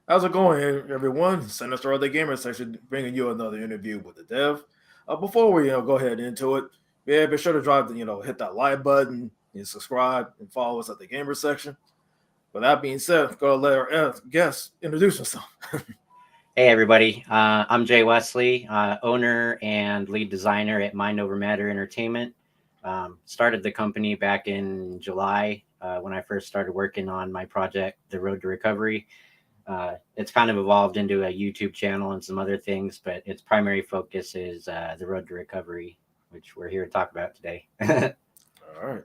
How's it going, everyone? Sinister of the Gamer section, bringing you another interview with the dev. Before we go ahead into it, yeah, be sure to drive the hit that like button and subscribe and follow us at the Gamer section. With that being said, go let our guest introduce himself. Hey everybody, I'm Jay Wesley, owner and lead designer at Mind Over Matter Entertainment. Started the company back in July when I first started working on my project, The Road to Recovery. It's kind of evolved into a YouTube channel and some other things, but its primary focus is The Road to Recovery, which we're here to talk about today. All right,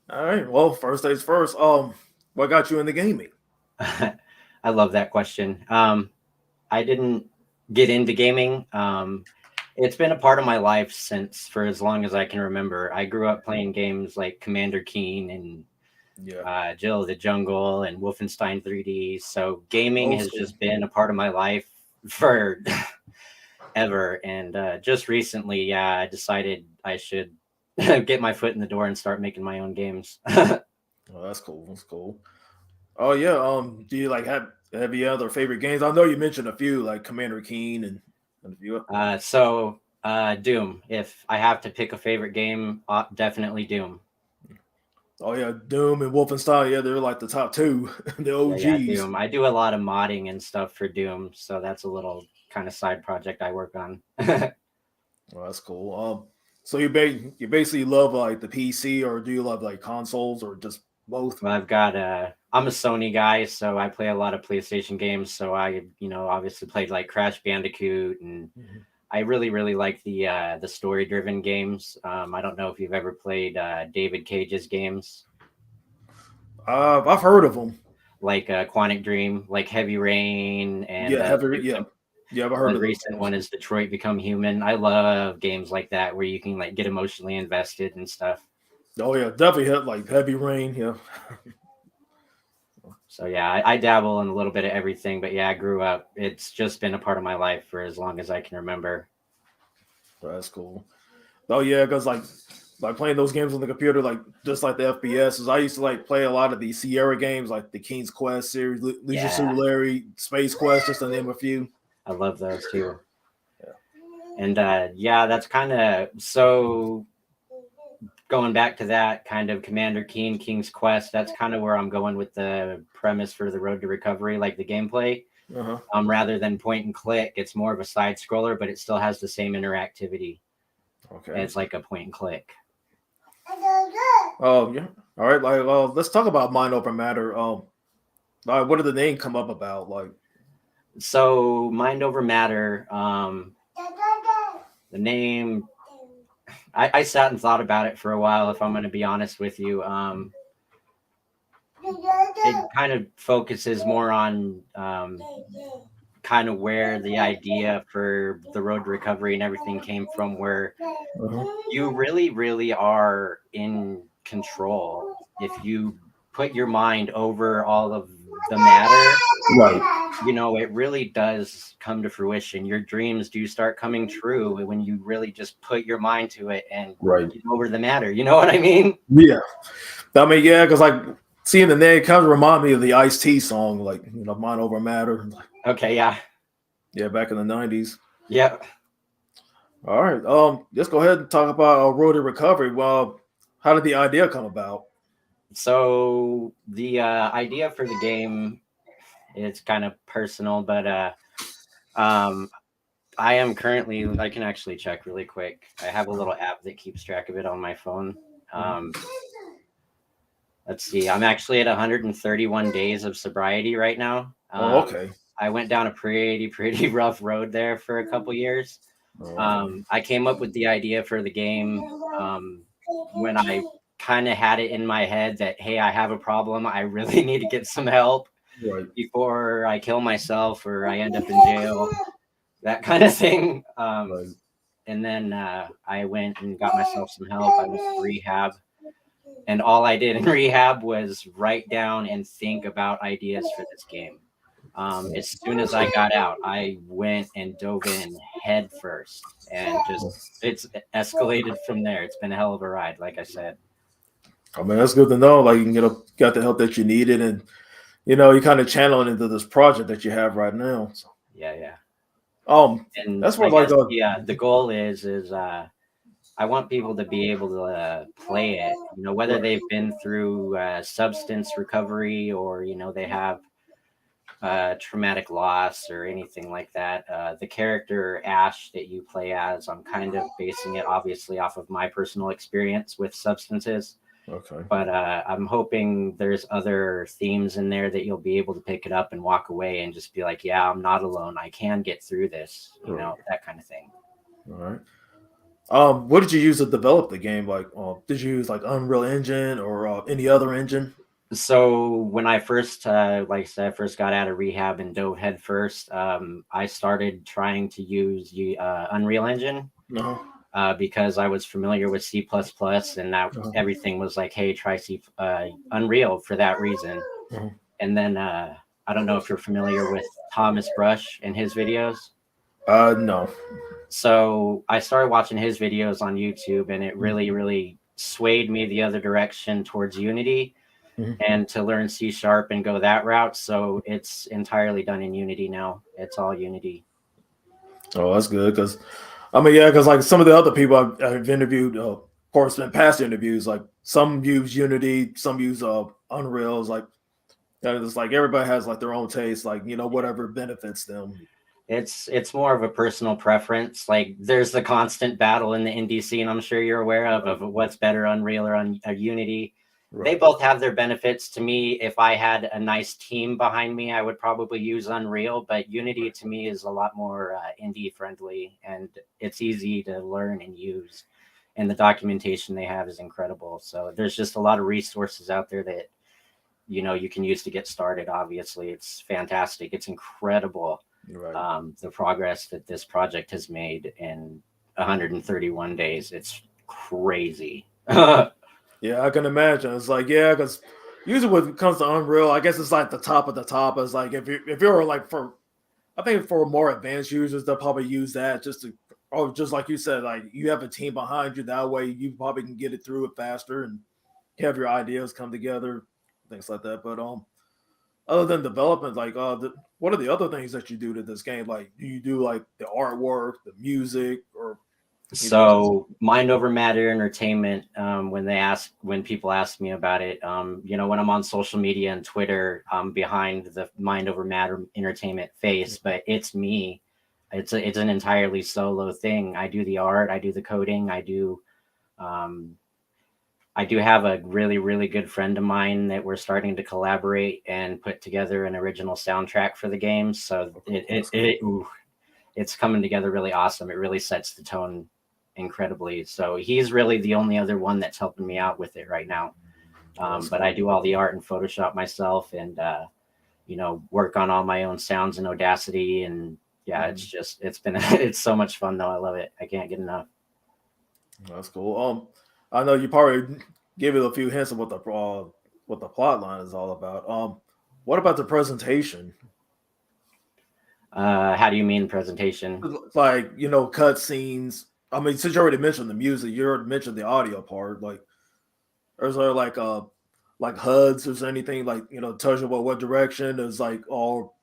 all right. Well, first things first. What got you into gaming? I love that question. I didn't get into gaming. It's been a part of my life since for as long as I can remember. I grew up playing games like Commander Keen and Yeah, Jill of the Jungle and Wolfenstein 3D. So gaming old has school. just been a part of my life for ever. And just recently, yeah, I decided I should get my foot in the door and start making my own games. Oh, that's cool. That's cool. Oh yeah. Do you like have you other favorite games? I know you mentioned a few like Commander Keen and a few. Doom. If I have to pick a favorite game, definitely Doom. Oh yeah, Doom and Wolfenstein. Yeah, they're like the top two, the Yeah, OGs. Doom. I do a lot of modding and stuff for Doom, so that's a little kind of side project I work on. Oh, that's cool. So you basically love like the PC, or do you love like consoles, or just both? Well, I'm a Sony guy, so I play a lot of PlayStation games. So obviously played like Crash Bandicoot, and Mhm. I really like the story driven games. I don't know if you've ever played David Cage's games, I've heard of them. like Quantic Dream, like Heavy Rain, and Yeah, heavy. Yeah, yeah, I've heard the of those recent games. one is Detroit Become Human. I love games like that where you can like get emotionally invested and stuff. Oh yeah, definitely hit like Heavy Rain. Yeah, So yeah, I dabble in a little bit of everything, but yeah, I grew up. It's just been a part of my life for as long as I can remember. that's cool. Oh yeah, because like playing those games on the computer, like just like the FPSs. I used to like play a lot of the Sierra games, like the King's Quest series, Leisure Yeah, Suit Larry, Space Quest, just to name a few. I love those too. Yeah. And yeah, that's kind of so going back to that kind of Commander Keen, King's Quest. That's kind of where I'm going with the premise for the Road to Recovery, like the gameplay. Uh huh. Rather than point and click, it's more of a side scroller, but it still has the same interactivity. Okay. It's like a point and click. Yeah. All right. Like, let's talk about mind over matter. Like, what did the name come up about? Like, So mind over matter. The name. I sat and thought about it for a while. If I'm going to be honest with you, it kind of focuses more on kind of where the idea for the road to recovery and everything came from, where uh-huh. you really are in control if you put your mind over all of the matter. Right. It really does come to fruition. Your dreams do start coming true when you really just put your mind to it and Right. get over the matter. You know what I mean? Yeah. I mean, yeah, because like seeing the name kind of remind me of the Ice T song, like mind over matter. Like, Okay, yeah. yeah, back in the '90s. Yeah. All right. Let's go ahead and talk about road to recovery. Well, how did the idea come about? So the idea for the game is kind of personal, but um, I am currently, I can actually check really quick. I have a little app that keeps track of it on my phone. Mhm. Um, let's see, I'm actually at 131 days of sobriety right now. Oh, okay. I went down a pretty rough road there for a couple years. Oh, okay. I came up with the idea for the game when I kind of had it in my head that, hey, I have a problem. I really need to get some help Right. before I kill myself or I end up in jail, that kind of thing. Right. And then I went and got myself some help. I went to rehab. And all I did in rehab was write down and think about ideas for this game. As soon as I got out, I went and dove in head first and just it's escalated from there. It's been a hell of a ride, like I said. I mean, that's good to know. Like, you got the help that you needed, and you kind of channeling into this project that you have right now. So, Yeah. um, And that's I what like guess the goal is I want people to be able to play it, whether right. they've been through substance recovery or they have traumatic loss or anything like that. The character Ash that you play as, I'm kind of basing it obviously off of my personal experience with substances. Okay. But I'm hoping there's other themes in there that you'll be able to pick it up and walk away and just be like, yeah, I'm not alone. I can get through this, Right. that kind of thing. All right. What did you use to develop the game? Like, did you use like Unreal Engine or any other engine? So when I first, like I said, I first got out of rehab and dove head first, I started trying to use the Unreal Engine No. because I was familiar with C++ and that Uh-huh. everything was like, hey, try Unreal for that reason. Uh-huh. And then I don't know if you're familiar with Thomas Brush and his videos. No. So I started watching his videos on YouTube and it Mhm. really, really swayed me the other direction towards Unity Mhm. and to learn C# and go that route. So it's entirely done in Unity now. It's all Unity. Oh, that's good because I mean, yeah, because like some of the other people I've interviewed, of course, in past interviews, like some use Unity, some use Unreal. It's like it's like everybody has like their own taste, like whatever benefits them. It's more of a personal preference. Like there's the constant battle in the indie scene. I'm sure you're aware of what's better, Unreal or Unity. They Right. both have their benefits. To me, if I had a nice team behind me, I would probably use Unreal. But Unity to me is a lot more indie friendly, and it's easy to learn and use. And the documentation they have is incredible. So there's just a lot of resources out there that you can use to get started. Obviously, it's fantastic. It's incredible Right. the progress that this project has made in 131 days. It's crazy. Yeah, I can imagine. It's like, yeah, because usually when it comes to Unreal, I guess it's like the top of the top. It's like if you're like I think for more advanced users, they'll probably use that just to, oh, just like you said, like you have a team behind you. That way, you probably can get it through it faster and have your ideas come together, things like that. But other than development, like what are the other things that you do to this game? Like, do you do like the artwork, the music, or So Mind Over Matter Entertainment, when people ask me about it, when I'm on social media and Twitter, I'm behind the Mind Over Matter Entertainment face, but it's me. It's an entirely solo thing. I do the art, I do the coding, um, I do have a really, really good friend of mine that we're starting to collaborate and put together an original soundtrack for the game. So it's coming together really awesome. It really sets the tone incredibly. So he's really the only other one that's helping me out with it right now. But I do all the art in Photoshop myself and, work on all my own sounds in Audacity. And yeah, it's so much fun though. I love it. I can't get enough. That's cool. I know you probably gave it a few hints of what the plot line is all about. What about the presentation? How do you mean presentation? Like cut scenes. I mean, since you already mentioned the music, you already mentioned the audio part. Like, is there like HUDs or anything like tells you what direction? Is like all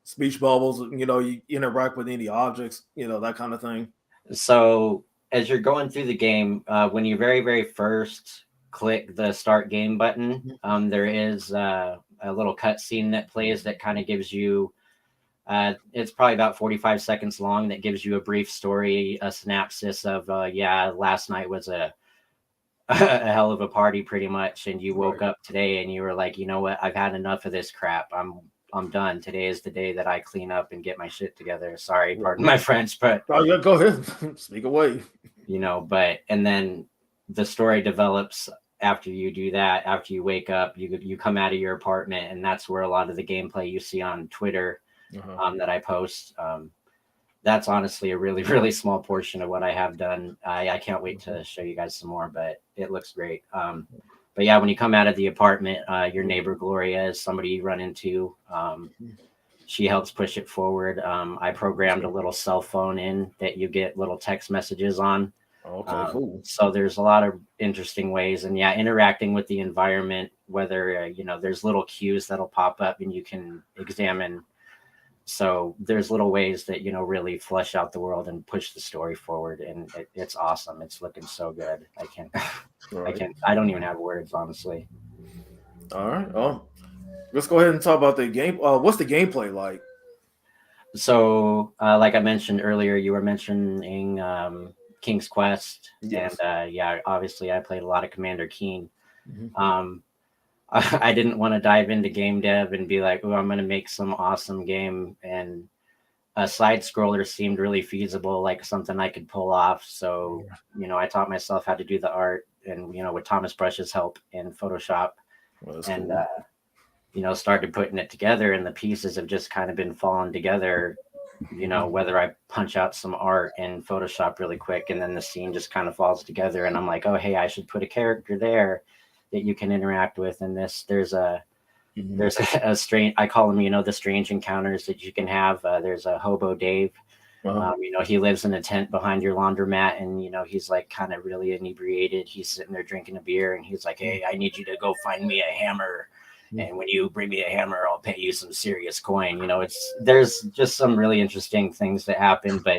speech bubbles. You interact with any objects. That kind of thing. So as you're going through the game, when you very, very first click the start game button, there is a little cutscene that plays that kind of gives you, it's probably about 45 seconds long, that gives you a brief story, a synopsis of, yeah, last night was a hell of a party pretty much. And you woke Right. up today and you were like, you know what, I've had enough of this crap. I'm done. Today is the day that I clean up and get my shit together. Sorry, Right. pardon my French, but Oh, yeah, go ahead. Speak away. and then the story develops after you do that. After you wake up, you come out of your apartment, and that's where a lot of the gameplay you see on Twitter that I post. That's honestly a really really small portion of what I have done. I can't wait to show you guys some more, but it looks great. But yeah, when you come out of the apartment, your neighbor Gloria is somebody you run into. She helps push it forward. I programmed a little cell phone in that you get little text messages on. Okay, cool. So there's a lot of interesting ways, and yeah, interacting with the environment, whether there's little cues that'll pop up and you can examine. So there's little ways that really flesh out the world and push the story forward, and it's awesome. It's looking so good. I can't, All I right. can't, I don't even have words, honestly. All right. Let's go ahead and talk about the game. What's the gameplay like? So, like I mentioned earlier, you were mentioning King's Quest, and Yes. yeah, obviously I played a lot of Commander Keen. Hmm. Um, I didn't want to dive into game dev and be like, "Oh, I'm going to make some awesome game," and a side scroller seemed really feasible, like something I could pull off. So, I taught myself how to do the art, and with Thomas Brush's help in Photoshop, Well, that's and cool. started putting it together, and the pieces have just kind of been falling together. Whether I punch out some art in Photoshop really quick and then the scene just kind of falls together, and I'm like, oh, hey, I should put a character there that you can interact with. And there's a Hmm. there's a strange, I call them, the strange encounters that you can have. There's a hobo Dave. Uh-huh. He lives in a tent behind your laundromat, and he's like kind of really inebriated. He's sitting there drinking a beer, and he's like, "Hey, I need you to go find me a hammer, and when you bring me a hammer, I'll pay you some serious coin." There's just some really interesting things that happen, but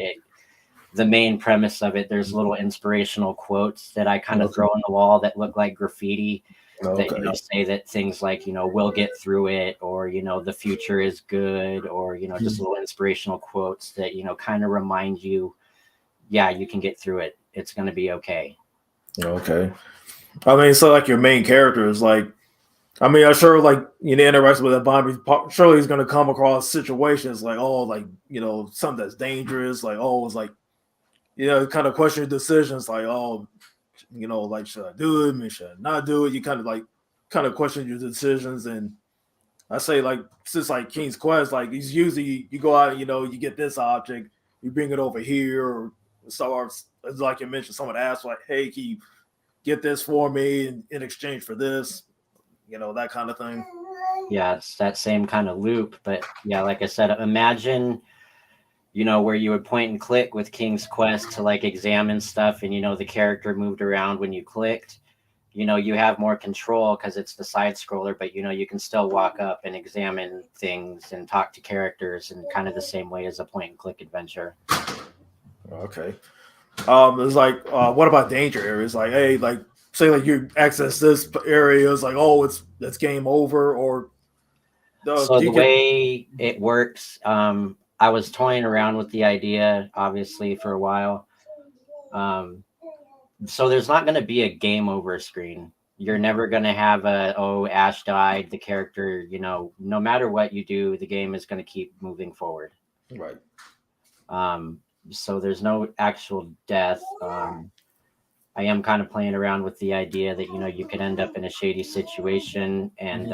the main premise of it, there's little inspirational quotes that I kind of Okay. throw on the wall that look like graffiti that Okay. say that things like we'll get through it, or the future is good, or just Mhm. little inspirational quotes that kind of remind you, yeah, you can get through it, it's going to be okay. Okay. I mean, so like your main character is like, I mean, I'm sure like interaction with that Bobby, surely he's gonna come across situations like, oh, like something that's dangerous, like oh, it's like kind of question your decisions, like oh, like should I do it? Should I not do it? You kind of question your decisions, and I say like since like King's Quest, like he's usually you go out and you get this object, you bring it over here, or so like you mentioned, someone asks like, hey, can you get this for me in exchange for this? That kind of thing. Yeah, it's that same kind of loop, but yeah, like I said, imagine where you would point and click with King's Quest to like examine stuff, and the character moved around when you clicked. You have more control because it's the side scroller, but you can still walk up and examine things and talk to characters in kind of the same way as a point and click adventure. Okay. It's like, what about danger areas? Like, hey, like say like you access this area, it's like, oh, it's game over, or So do you the get way it works, I was toying around with the idea, obviously, for a while. Um, so there's not going to be a game over screen. You're never going to have Ash died. The character, no matter what you do, the game is going to keep moving forward. right? Um, so there's no actual death. I am kind of playing around with the idea that you could end up in a shady situation, and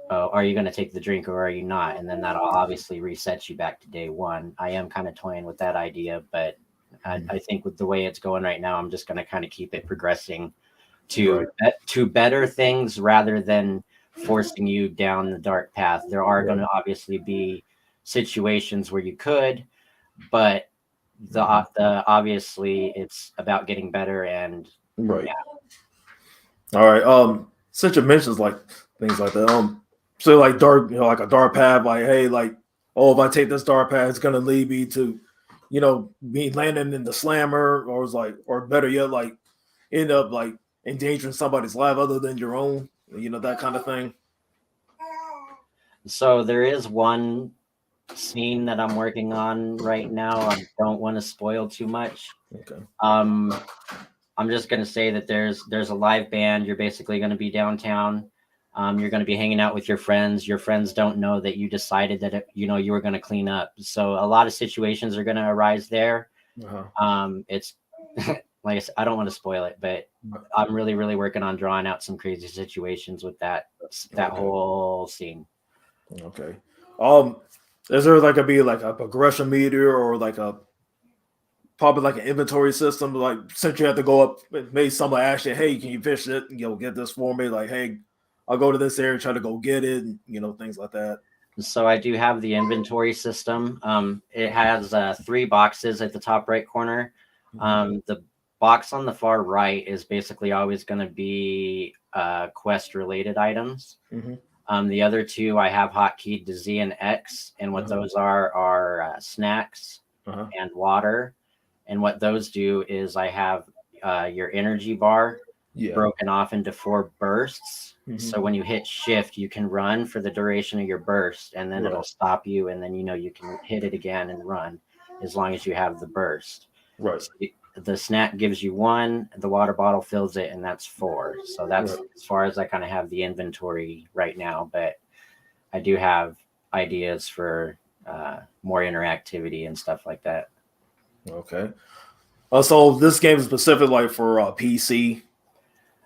are you going to take the drink or are you not? And then that'll obviously reset you back to day one. I am kind of toying with that idea, but I think with the way it's going right now, I'm just going to kind of keep it progressing Right. to better things rather than forcing you down the dark path. There are going Right. to obviously be situations where you could, but the obviously it's about getting better, and Right. yeah. All right. Since you mentions like things like that, so like dark, like a dark path, like hey, like oh, if I take this dark path, it's gonna lead me to, me landing in the slammer, or it's like, or better yet, like end up like endangering somebody's life other than your own, that kind of thing. So there is one scene that I'm working on right now. I don't want to spoil too much. Okay. Um, I'm just gonna say that there's a live band. You're basically gonna be downtown. You're gonna be hanging out with your friends. Your friends don't know that you decided that you were gonna clean up. So a lot of situations are gonna arise there. Uh-huh. It's like I said, I don't want to spoil it, but I'm really really working on drawing out some crazy situations with that Okay. whole scene. Okay. Um, is there like a be like a progression meter or like a probably like an inventory system? Like since you have to go up, maybe somebody ask you, "Hey, can you fish it? Get this for me." Like, "Hey, I'll go to this area, try to go get it," and things like that. So I do have the inventory system. It has 3 boxes at the top right corner. The box on the far right is basically always going to be quest related items. The other two I have hotkeyed to Z and X, and what those are snacks and water. And what those do is I have your energy bar broken off into 4 bursts. So when you hit shift, you can run for the duration of your burst, and then it'll stop you, and then you can hit it again and run as long as you have the burst. Right. So the snack gives you 1, the water bottle fills it, and that's 4. So that's as far as I kind of have the inventory right now, but I do have ideas for more interactivity and stuff like that. Okay. So this game is specific like for PC.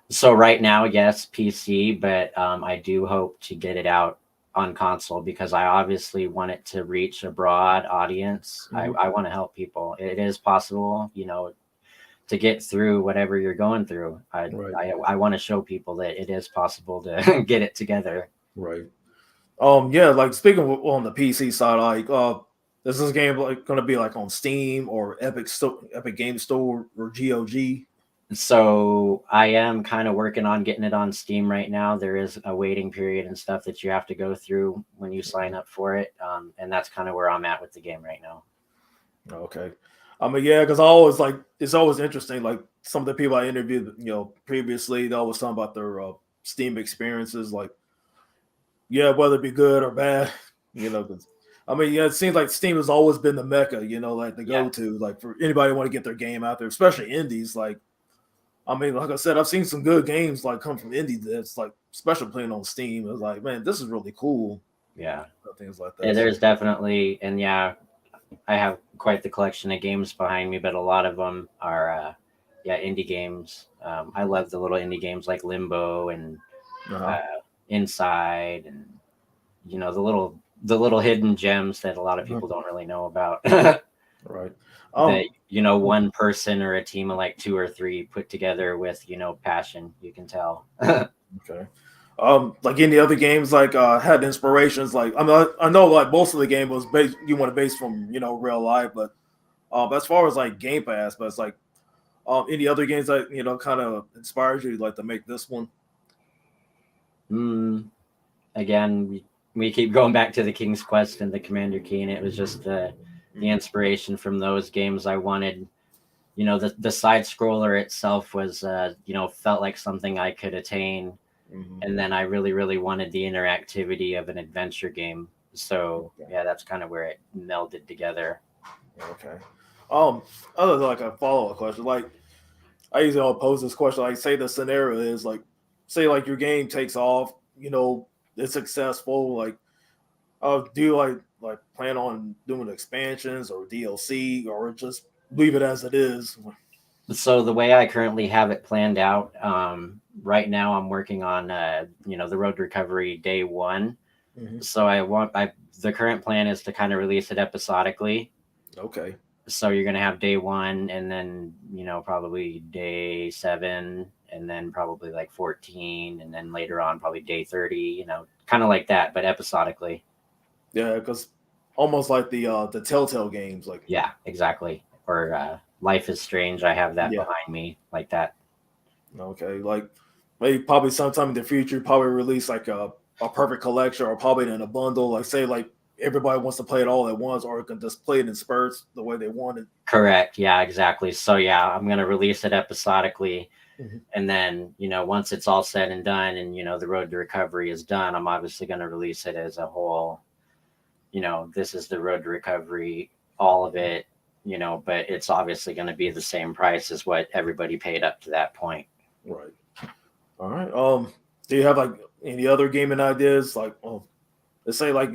So right now, yes, PC, but I do hope to get it out on console because I obviously want it to reach a broad audience. I want to help people. It is possible, to get through whatever you're going through. I want to show people that it is possible to get it together. Right. Yeah, like speaking on the PC side, like is this game like going to be like on Steam or Epic Game Store or GOG? So I am kind of working on getting it on Steam right now. There is a waiting period and stuff that you have to go through when you sign up for it. And that's kind of where I'm at with the game right now. Okay. Yeah, because I always like it's always interesting. Like some of the people I interviewed, previously, they always talk about their Steam experiences. Like, yeah, whether it be good or bad, 'cause, it seems like Steam has always been the mecca, like the go-to, like for anybody who want to get their game out there, especially indies. Like, like I said, I've seen some good games like come from indie that's like special playing on Steam. It's like, man, this is really cool. Yeah, things like that. Yeah, there's definitely, and yeah, I have quite the collection of games behind me, but a lot of them are, indie games. I love the little indie games like Limbo and Inside, and the little hidden gems that a lot of people don't really know about. Right. That one person or a team of like 2 or 3 put together with passion. You can tell. Okay. Like any other games, like had inspirations. Like I know like most of the game was based. You want to base from real life, but as far as like Game Pass, but it's like any other games that kind of inspired you like to make this one. Again, we keep going back to the King's Quest and the Commander Keen. It was just the inspiration from those games. I wanted, the side scroller itself was, felt like something I could attain. And then I really, really wanted the interactivity of an adventure game. So yeah, that's kind of where it melded together. Okay. Other than like a follow-up question, like I usually pose this question, like say the scenario is like, say like your game takes off, it's successful, like do you like plan on doing expansions or DLC or just leave it as it is? So the way I currently have it planned out, right now I'm working on the Road to Recovery Day 1. So the current plan is to kind of release it episodically. Okay. So you're gonna have Day 1, and then probably Day 7, and then probably like 14, and then later on probably Day 30. Kind of like that, but episodically. Yeah, because almost like the Telltale games, like yeah, exactly. Or Life is Strange. I have that behind me like that. Okay, like maybe probably sometime in the future, probably release like a perfect collection or probably in a bundle. Like say like everybody wants to play it all at once, or can just play it in spurts the way they want it. Correct. Yeah, exactly. So yeah, I'm gonna release it episodically, and then once it's all said and done, and the Road to Recovery is done, I'm obviously gonna release it as a whole. This is the Road to Recovery, all of it. But it's obviously going to be the same price as what everybody paid up to that point. Right. All right. Do you have like any other gaming ideas? Like, let's say like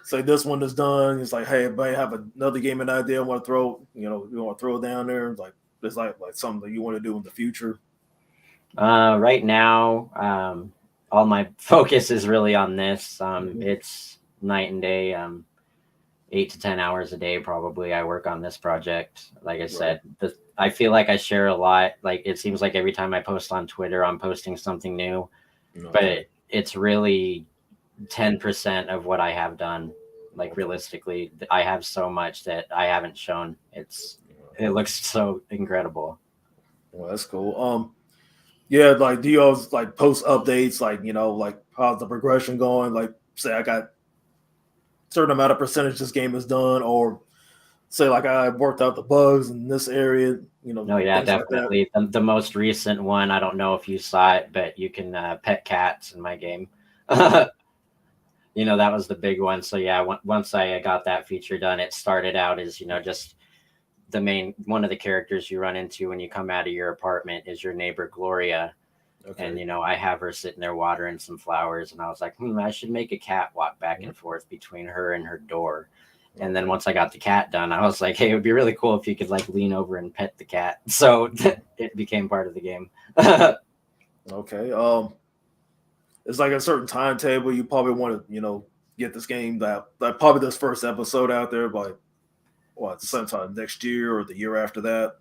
say this one is done. It's like, hey, everybody have another gaming idea. I want to throw, you want to throw it down there. Like, it's like something that you want to do in the future. Right now, all my focus is really on this. It's night and day. 8 to 10 hours a day, probably. I work on this project. Like I said, I feel like I share a lot. Like it seems like every time I post on Twitter, I'm posting something new, but it's really 10% of what I have done. Like realistically, I have so much that I haven't shown. It's it looks so incredible. Well, that's cool. Yeah, like do you always like post updates, like like how's the progression going? Like say I got certain amount of percentage this game is done, or say like I worked out the bugs in this area, No, yeah, things like that. definitely. The most recent one, I don't know if you saw it, but you can pet cats in my game. That was the big one. So yeah, once I got that feature done, it started out as just one of the characters you run into when you come out of your apartment is your neighbor Gloria. Okay. And I have her sitting there watering some flowers, and I was like, I should make a cat walk back and forth between her and her door. And then once I got the cat done, I was like, hey, it would be really cool if you could like lean over and pet the cat. So it became part of the game. Okay. It's like a certain timetable you probably want to, get this game that probably this first episode out there by what sometime next year or the year after that.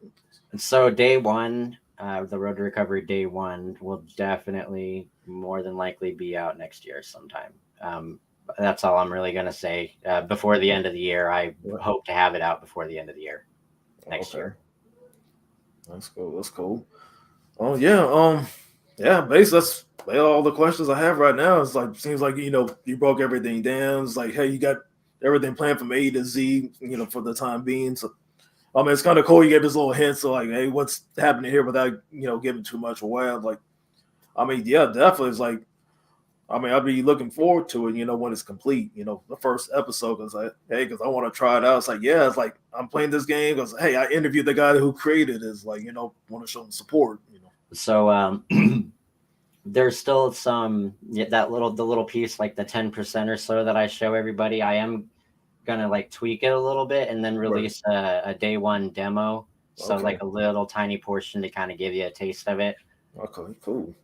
And so day one, the Road to Recovery day one will definitely more than likely be out next year sometime. That's all I'm really going to say. Before the end of the year, I hope to have it out before the end of the year next year. That's cool. That's cool. Oh yeah. Yeah. Basically, that's all the questions I have right now. It's like seems like you broke everything down. It's like hey, you got everything planned from A to Z. For the time being. So I mean, it's kind of cool. You gave this little hints of like, hey, what's happening here without giving too much away. I'm like, I mean, yeah, definitely. It's like, I mean, I'll be looking forward to it. When it's complete. The first episode. Because because I want to try it out. It's like, yeah, it's like I'm playing this game because hey, I interviewed the guy who created it. Is like, want to show him support. So there's still some the little piece like the 10% or so that I show everybody. I am gonna like tweak it a little bit and then release a day one demo. So like a little tiny portion to kind of give you a taste of it. Okay, cool.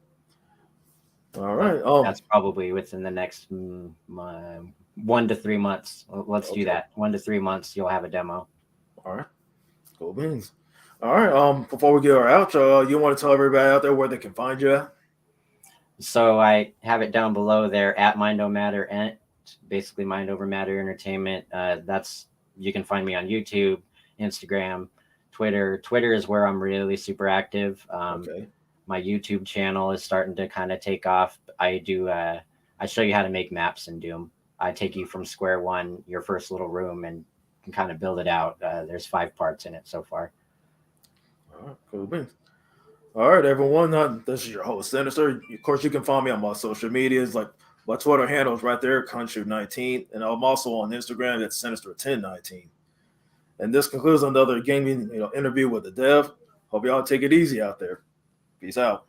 All right. That's probably within the next 1 to 3 months. Let's do that. 1 to 3 months, you'll have a demo. All right. Cool beans. All right. Before we get our outro, you want to tell everybody out there where they can find you at? So I have it down below there at Mind Over Matter, and basically Mind Over Matter Entertainment. You can find me on YouTube, Instagram, Twitter. Twitter is where I'm really super active. My YouTube channel is starting to kind of take off. I show you how to make maps in Doom. I take you from square one, your first little room, and can kind of build it out. There's 5 parts in it so far. All right, cool beans. All right, everyone. This is your host, Sinister. Of course, you can find me on my social medias, like my Twitter handle is right there, Country19, and I'm also on Instagram at Sinister1019. And this concludes another gaming interview with the dev. Hope y'all take it easy out there. Peace out.